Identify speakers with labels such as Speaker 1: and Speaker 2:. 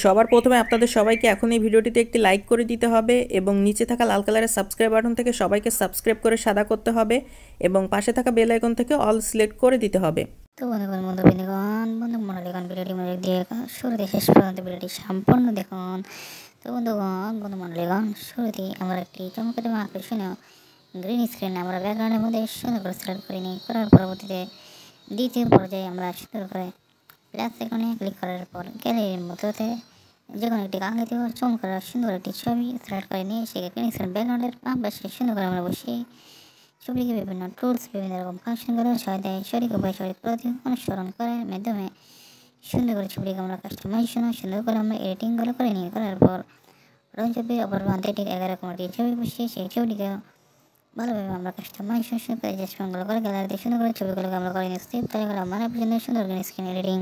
Speaker 1: সবার প্রথমে আপনাদের সবাইকে এখন এই ভিডিওটিতে একটি লাইক করে দিতে হবে এবং নিচে থাকা লাল কালারের সাবস্ক্রাইব বাটন থেকে সবাইকে সাবস্ক্রাইব করে সাদা করতে হবে এবং পাশে থাকা বেল আইকন থেকে অল সিলেক্ট করে দিতে হবে।
Speaker 2: তো বন্ধুগণ ভিডিওটি মনোযোগ দিয়ে শুরুতে শেষ পর্যন্ত ভিডিওটি সম্পূর্ণ দেখুন। তো বন্ধুগণ শুরুতেই আমরা একটি চমৎকার এবং আকর্ষণীয় গ্রিন স্ক্রিন আমরা ব্যাকগ্রাউন্ডের মধ্যে সুন্দর করে সিলেক্ট করে নিই। করার পরবর্তীতে দ্বিতীয় পর্যায়ে আমরা সুন্দর করে প্লাস আইকনে ক্লিক করার পর গ্যালারির মধ্যে যে কোনো একটি কাঙ্ক্ষিত চমৎকার সুন্দর একটি ছবি সিলেক্ট করে নিয়ে সেই গ্রিন স্ক্রিন ব্যাকগ্রাউন্ডের বাম পাশে সুন্দর করে আমরা বসিয়ে ছবিকে বিভিন্ন টুলস বিভিন্ন রকম ফাংশনগুলো সহায়তায় সঠিক উপায় সঠিক পদ্ধতি অনুসরণ করার মাধ্যমে সুন্দর করে ছবিটিকে আমরা কাস্টমাইজেশন সুন্দর করে আমরা এডিটিংগুলো করে নিয়ে করার পর রং ছবি অপর প্রান্তে ঠিক 11 ছবি বসিয়ে সেই ছবিটিকে ভালোভাবে আমরা কাস্টমাইজেশন করে যে করে গ্যালারিতে সুন্দর করে ছবিগুলোকে আমরা করে নিচ্ছি তাই আমরা মানে পর্যন্ত সুন্দর করে স্ক্রিন এডিটিং